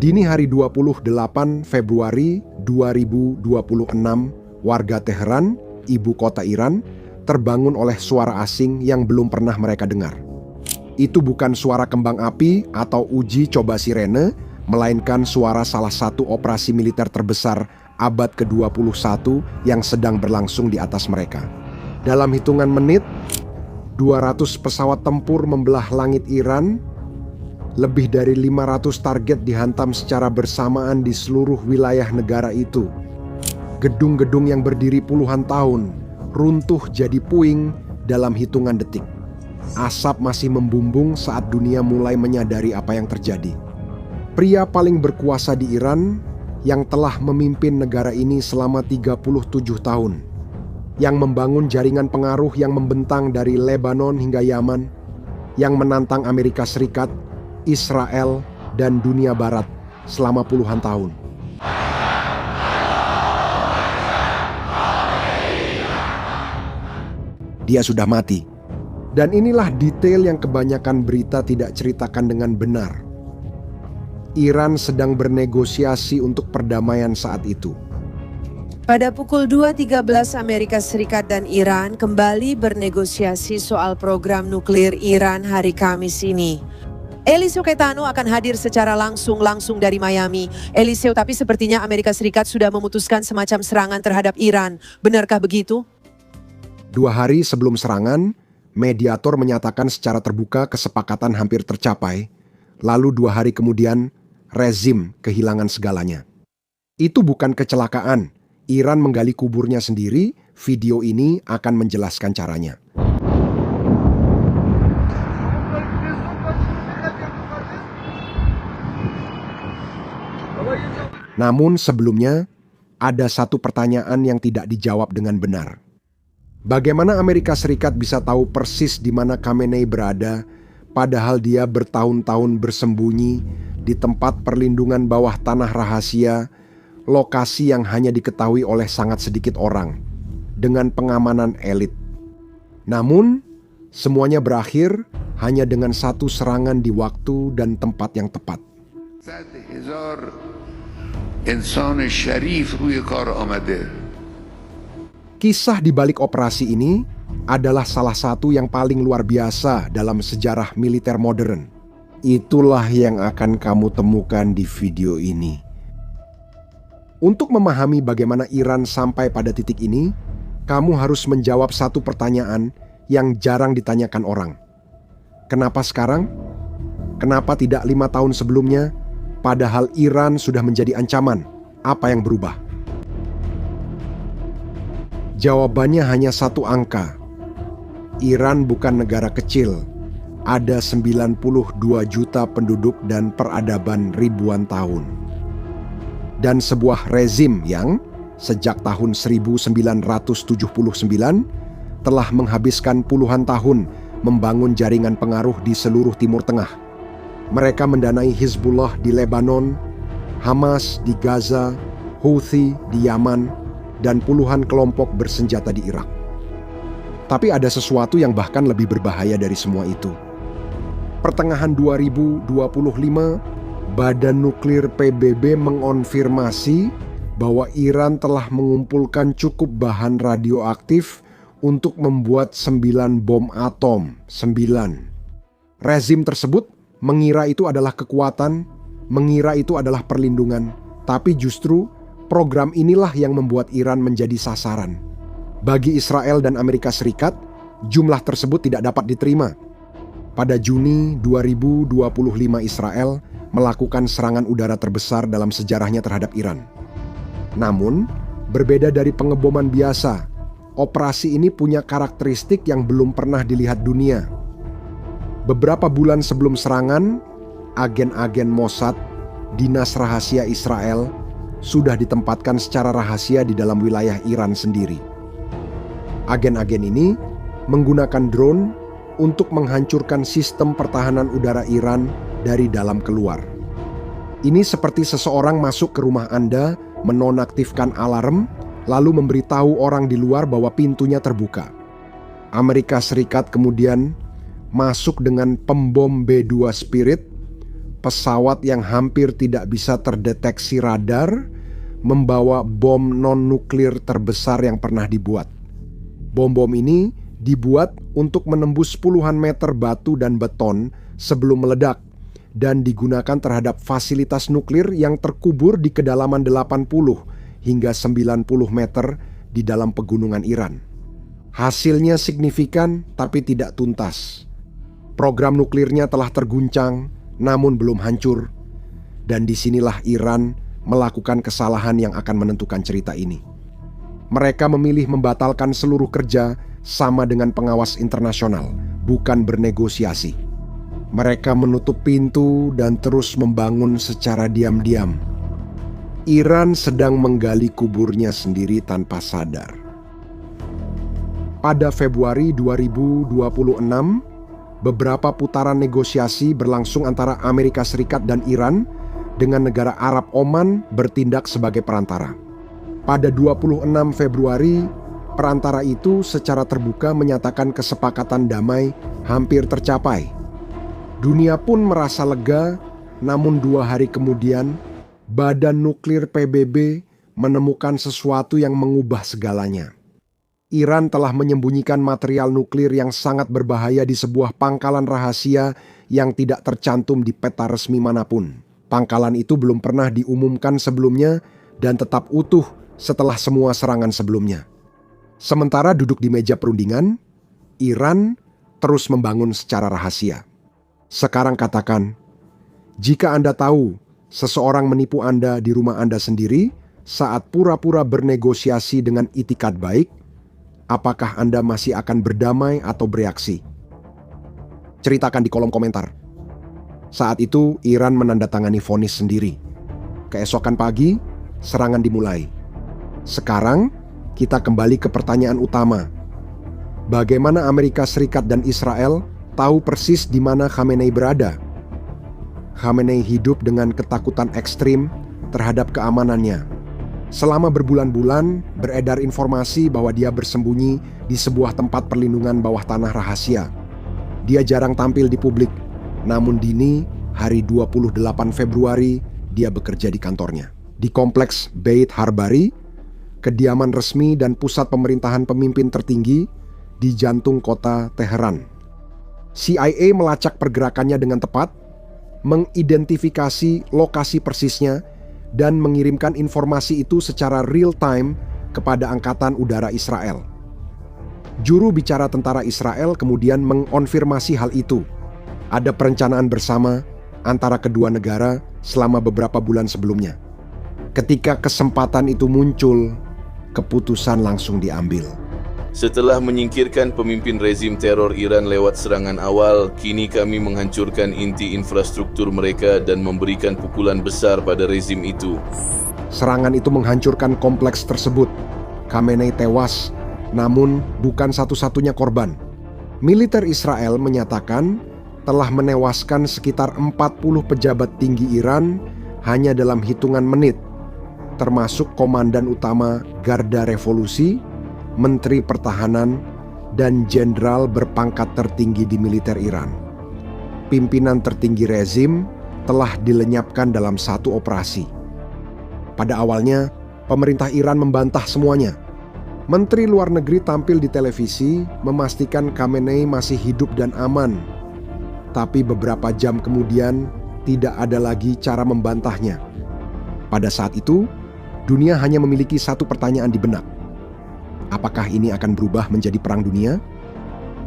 Dini hari 28 Februari 2026, warga Teheran, ibu kota Iran, terbangun oleh suara asing yang belum pernah mereka dengar. Itu bukan suara kembang api atau uji coba sirene, melainkan suara salah satu operasi militer terbesar abad ke-21 yang sedang berlangsung di atas mereka. Dalam hitungan menit, 200 pesawat tempur membelah langit Iran, lebih dari 500 target dihantam secara bersamaan di seluruh wilayah negara itu. Gedung-gedung yang berdiri puluhan tahun runtuh jadi puing dalam hitungan detik. Asap masih membumbung saat dunia mulai menyadari apa yang terjadi. Pria paling berkuasa di Iran yang telah memimpin negara ini selama 37 tahun, yang membangun jaringan pengaruh yang membentang dari Lebanon hingga Yaman, yang menantang Amerika Serikat, Israel, dan dunia barat selama puluhan tahun. Dia sudah mati. Dan inilah detail yang kebanyakan berita tidak ceritakan dengan benar. Iran sedang bernegosiasi untuk perdamaian saat itu. Pada pukul 2.13 Amerika Serikat dan Iran kembali bernegosiasi soal program nuklir Iran hari Kamis ini. Eliseo Caetano akan hadir secara langsung dari Miami. Eliseo, tapi sepertinya Amerika Serikat sudah memutuskan semacam serangan terhadap Iran. Benarkah begitu? 2 hari sebelum serangan, mediator menyatakan secara terbuka kesepakatan hampir tercapai. Lalu 2 hari kemudian, rezim kehilangan segalanya. Itu bukan kecelakaan. Iran menggali kuburnya sendiri. Video ini akan menjelaskan caranya. Namun sebelumnya, ada satu pertanyaan yang tidak dijawab dengan benar. Bagaimana Amerika Serikat bisa tahu persis di mana Khamenei berada, padahal dia bertahun-tahun bersembunyi di tempat perlindungan bawah tanah rahasia, lokasi yang hanya diketahui oleh sangat sedikit orang, dengan pengamanan elit. Namun, semuanya berakhir hanya dengan satu serangan di waktu dan tempat yang tepat. Kisah di balik operasi ini adalah salah satu yang paling luar biasa dalam sejarah militer modern. Itulah yang akan kamu temukan di video ini. Untuk memahami bagaimana Iran sampai pada titik ini, kamu harus menjawab satu pertanyaan yang jarang ditanyakan orang. Kenapa sekarang? Kenapa tidak 5 tahun sebelumnya? Padahal Iran sudah menjadi ancaman. Apa yang berubah? Jawabannya hanya satu angka. Iran bukan negara kecil. Ada 92 juta penduduk dan peradaban ribuan tahun. Dan sebuah rezim yang sejak tahun 1979 telah menghabiskan puluhan tahun membangun jaringan pengaruh di seluruh Timur Tengah. Mereka mendanai Hizbullah di Lebanon, Hamas di Gaza, Houthi di Yaman, dan puluhan kelompok bersenjata di Irak. Tapi ada sesuatu yang bahkan lebih berbahaya dari semua itu. Pertengahan 2025, Badan Nuklir PBB mengonfirmasi bahwa Iran telah mengumpulkan cukup bahan radioaktif untuk membuat 9 bom atom. 9. Rezim tersebut mengira itu adalah kekuatan, mengira itu adalah perlindungan, tapi justru program inilah yang membuat Iran menjadi sasaran. Bagi Israel dan Amerika Serikat, jumlah tersebut tidak dapat diterima. Pada Juni 2025 Israel melakukan serangan udara terbesar dalam sejarahnya terhadap Iran. Namun, berbeda dari pengeboman biasa, operasi ini punya karakteristik yang belum pernah dilihat dunia. Beberapa bulan sebelum serangan, agen-agen Mossad, dinas rahasia Israel, sudah ditempatkan secara rahasia di dalam wilayah Iran sendiri. Agen-agen ini menggunakan drone untuk menghancurkan sistem pertahanan udara Iran dari dalam keluar. Ini seperti seseorang masuk ke rumah Anda, menonaktifkan alarm, lalu memberitahu orang di luar bahwa pintunya terbuka. Amerika Serikat kemudian masuk dengan pembom B-2 Spirit, pesawat yang hampir tidak bisa terdeteksi radar membawa bom non-nuklir terbesar yang pernah dibuat. Bom-bom ini dibuat untuk menembus puluhan meter batu dan beton sebelum meledak dan digunakan terhadap fasilitas nuklir yang terkubur di kedalaman 80 hingga 90 meter di dalam pegunungan Iran. Hasilnya signifikan tapi tidak tuntas. Program nuklirnya telah terguncang namun belum hancur, dan disinilah Iran melakukan kesalahan yang akan menentukan cerita ini. Mereka memilih membatalkan seluruh kerja sama dengan pengawas internasional, bukan bernegosiasi. Mereka menutup pintu dan terus membangun secara diam-diam. Iran sedang menggali kuburnya sendiri tanpa sadar. Pada Februari 2026, beberapa putaran negosiasi berlangsung antara Amerika Serikat dan Iran dengan negara Arab Oman bertindak sebagai perantara. Pada 26 Februari, perantara itu secara terbuka menyatakan kesepakatan damai hampir tercapai. Dunia pun merasa lega, namun 2 hari kemudian, Badan Nuklir PBB menemukan sesuatu yang mengubah segalanya. Iran telah menyembunyikan material nuklir yang sangat berbahaya di sebuah pangkalan rahasia yang tidak tercantum di peta resmi manapun. Pangkalan itu belum pernah diumumkan sebelumnya dan tetap utuh setelah semua serangan sebelumnya. Sementara duduk di meja perundingan, Iran terus membangun secara rahasia. Sekarang katakan, jika Anda tahu seseorang menipu Anda di rumah Anda sendiri saat pura-pura bernegosiasi dengan itikad baik, apakah Anda masih akan berdamai atau bereaksi? Ceritakan di kolom komentar. Saat itu Iran menandatangani vonis sendiri. Keesokan pagi, serangan dimulai. Sekarang, kita kembali ke pertanyaan utama. Bagaimana Amerika Serikat dan Israel tahu persis di mana Khamenei berada? Khamenei hidup dengan ketakutan ekstrim terhadap keamanannya. Selama berbulan-bulan beredar informasi bahwa dia bersembunyi di sebuah tempat perlindungan bawah tanah rahasia. Dia jarang tampil di publik, namun dini hari 28 Februari dia bekerja di kantornya. Di kompleks Beit Harbari, kediaman resmi dan pusat pemerintahan pemimpin tertinggi di jantung kota Teheran. CIA melacak pergerakannya dengan tepat, mengidentifikasi lokasi persisnya, dan mengirimkan informasi itu secara real-time kepada Angkatan Udara Israel. Juru bicara tentara Israel kemudian mengonfirmasi hal itu. Ada perencanaan bersama antara kedua negara selama beberapa bulan sebelumnya. Ketika kesempatan itu muncul, keputusan langsung diambil. Setelah menyingkirkan pemimpin rezim teror Iran lewat serangan awal, kini kami menghancurkan inti infrastruktur mereka dan memberikan pukulan besar pada rezim itu. Serangan itu menghancurkan kompleks tersebut. Khamenei tewas, namun bukan satu-satunya korban. Militer Israel menyatakan telah menewaskan sekitar 40 pejabat tinggi Iran hanya dalam hitungan menit, termasuk Komandan Utama Garda Revolusi, Menteri Pertahanan, dan jenderal berpangkat tertinggi di militer Iran. Pimpinan tertinggi rezim telah dilenyapkan dalam satu operasi. Pada awalnya, pemerintah Iran membantah semuanya. Menteri Luar Negeri tampil di televisi memastikan Khamenei masih hidup dan aman. Tapi beberapa jam kemudian, tidak ada lagi cara membantahnya. Pada saat itu, dunia hanya memiliki satu pertanyaan di benak. Apakah ini akan berubah menjadi perang dunia?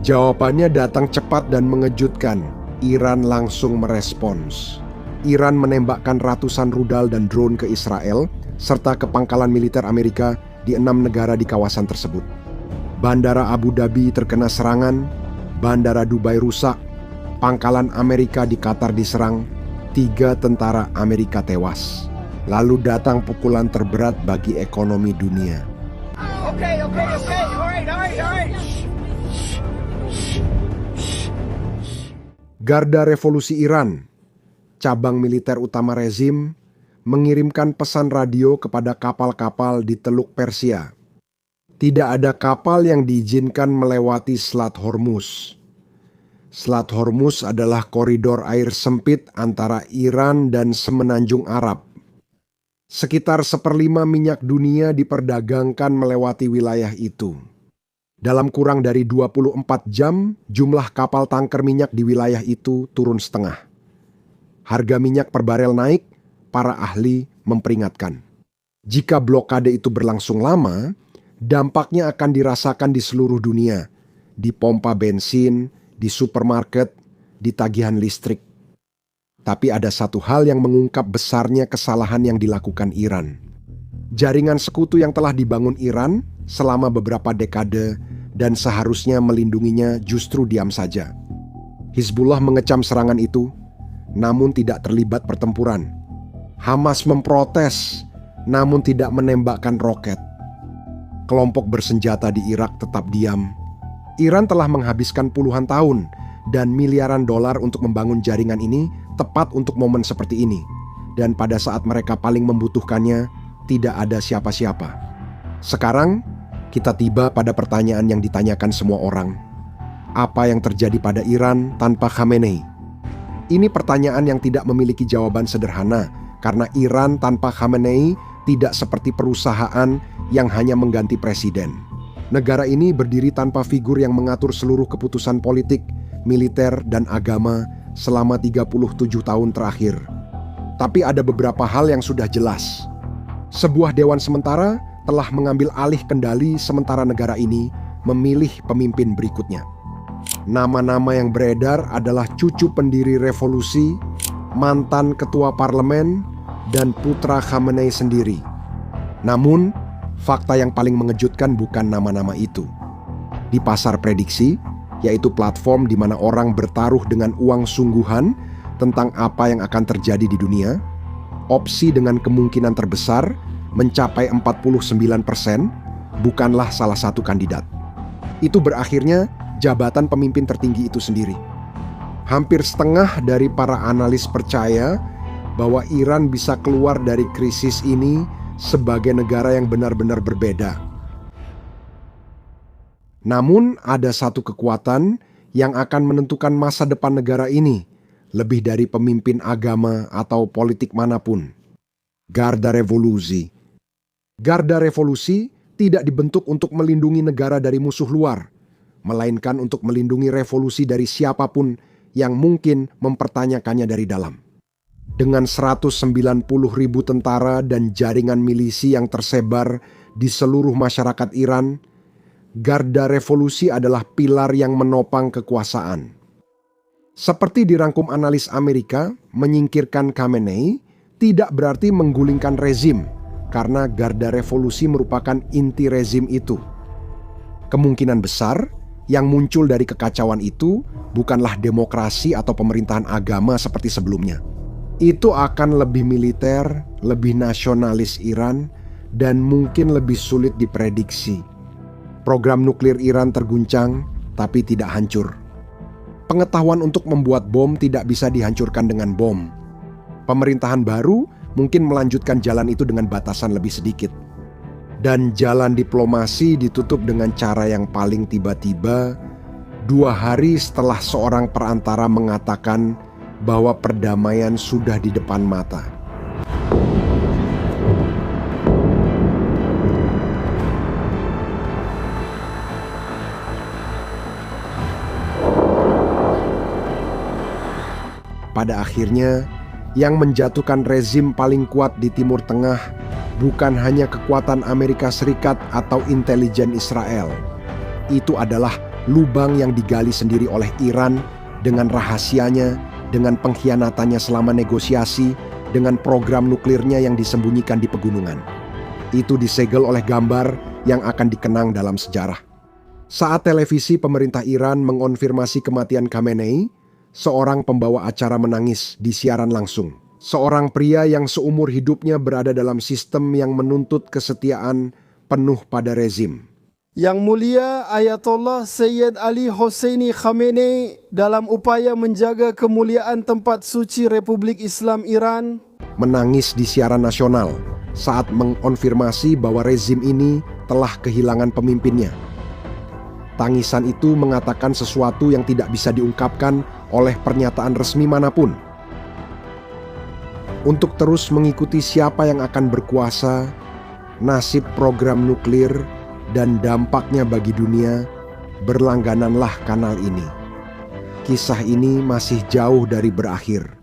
Jawabannya datang cepat dan mengejutkan. Iran langsung merespons. Iran menembakkan ratusan rudal dan drone ke Israel, serta ke pangkalan militer Amerika di 6 negara di kawasan tersebut. Bandara Abu Dhabi terkena serangan, Bandara Dubai rusak, pangkalan Amerika di Qatar diserang, 3 tentara Amerika tewas. Lalu datang pukulan terberat bagi ekonomi dunia. Okay. All right. Garda Revolusi Iran, cabang militer utama rezim, mengirimkan pesan radio kepada kapal-kapal di Teluk Persia. Tidak ada kapal yang diizinkan melewati Selat Hormuz. Selat Hormuz adalah koridor air sempit antara Iran dan Semenanjung Arab. Sekitar 1/5 minyak dunia diperdagangkan melewati wilayah itu. Dalam kurang dari 24 jam, jumlah kapal tanker minyak di wilayah itu turun setengah. Harga minyak per barel naik, para ahli memperingatkan. Jika blokade itu berlangsung lama, dampaknya akan dirasakan di seluruh dunia, di pompa bensin, di supermarket, di tagihan listrik. Tapi ada satu hal yang mengungkap besarnya kesalahan yang dilakukan Iran. Jaringan sekutu yang telah dibangun Iran selama beberapa dekade dan seharusnya melindunginya justru diam saja. Hizbullah mengecam serangan itu, namun tidak terlibat pertempuran. Hamas memprotes, namun tidak menembakkan roket. Kelompok bersenjata di Irak tetap diam. Iran telah menghabiskan puluhan tahun dan miliaran dolar untuk membangun jaringan ini tepat untuk momen seperti ini. Dan pada saat mereka paling membutuhkannya, tidak ada siapa-siapa. Sekarang, kita tiba pada pertanyaan yang ditanyakan semua orang. Apa yang terjadi pada Iran tanpa Khamenei? Ini pertanyaan yang tidak memiliki jawaban sederhana, karena Iran tanpa Khamenei tidak seperti perusahaan yang hanya mengganti presiden. Negara ini berdiri tanpa figur yang mengatur seluruh keputusan politik, militer, dan agama selama 37 tahun terakhir. Tapi ada beberapa hal yang sudah jelas. Sebuah dewan sementara telah mengambil alih kendali sementara negara ini memilih pemimpin berikutnya. Nama-nama yang beredar adalah cucu pendiri revolusi, mantan ketua parlemen, dan putra Khamenei sendiri. Namun, fakta yang paling mengejutkan bukan nama-nama itu. Di pasar prediksi, yaitu platform di mana orang bertaruh dengan uang sungguhan tentang apa yang akan terjadi di dunia, opsi dengan kemungkinan terbesar mencapai 49% bukanlah salah satu kandidat. Itu berakhirnya jabatan pemimpin tertinggi itu sendiri. Hampir setengah dari para analis percaya bahwa Iran bisa keluar dari krisis ini sebagai negara yang benar-benar berbeda. Namun ada satu kekuatan yang akan menentukan masa depan negara ini, lebih dari pemimpin agama atau politik manapun. Garda Revolusi. Garda Revolusi tidak dibentuk untuk melindungi negara dari musuh luar, melainkan untuk melindungi revolusi dari siapapun yang mungkin mempertanyakannya dari dalam. Dengan 190.000 tentara dan jaringan milisi yang tersebar di seluruh masyarakat Iran, Garda Revolusi adalah pilar yang menopang kekuasaan. Seperti dirangkum analis Amerika, menyingkirkan Khamenei tidak berarti menggulingkan rezim, karena Garda Revolusi merupakan inti rezim itu. Kemungkinan besar yang muncul dari kekacauan itu bukanlah demokrasi atau pemerintahan agama seperti sebelumnya. Itu akan lebih militer, lebih nasionalis Iran, dan mungkin lebih sulit diprediksi. Program nuklir Iran terguncang, tapi tidak hancur. Pengetahuan untuk membuat bom tidak bisa dihancurkan dengan bom. Pemerintahan baru mungkin melanjutkan jalan itu dengan batasan lebih sedikit. Dan jalan diplomasi ditutup dengan cara yang paling tiba-tiba, 2 hari setelah seorang perantara mengatakan bahwa perdamaian sudah di depan mata. Pada akhirnya, yang menjatuhkan rezim paling kuat di Timur Tengah bukan hanya kekuatan Amerika Serikat atau intelijen Israel. Itu adalah lubang yang digali sendiri oleh Iran dengan rahasianya, dengan pengkhianatannya selama negosiasi, dengan program nuklirnya yang disembunyikan di pegunungan. Itu disegel oleh gambar yang akan dikenang dalam sejarah. Saat televisi pemerintah Iran mengonfirmasi kematian Khamenei, seorang pembawa acara menangis di siaran langsung. Seorang pria yang seumur hidupnya berada dalam sistem yang menuntut kesetiaan penuh pada rezim. Yang Mulia Ayatollah Sayyid Ali Hosseini Khamenei dalam upaya menjaga kemuliaan tempat suci Republik Islam Iran menangis di siaran nasional saat mengonfirmasi bahwa rezim ini telah kehilangan pemimpinnya. Tangisan itu mengatakan sesuatu yang tidak bisa diungkapkan oleh pernyataan resmi manapun. Untuk terus mengikuti siapa yang akan berkuasa, nasib program nuklir, dan dampaknya bagi dunia, berlanggananlah kanal ini. Kisah ini masih jauh dari berakhir.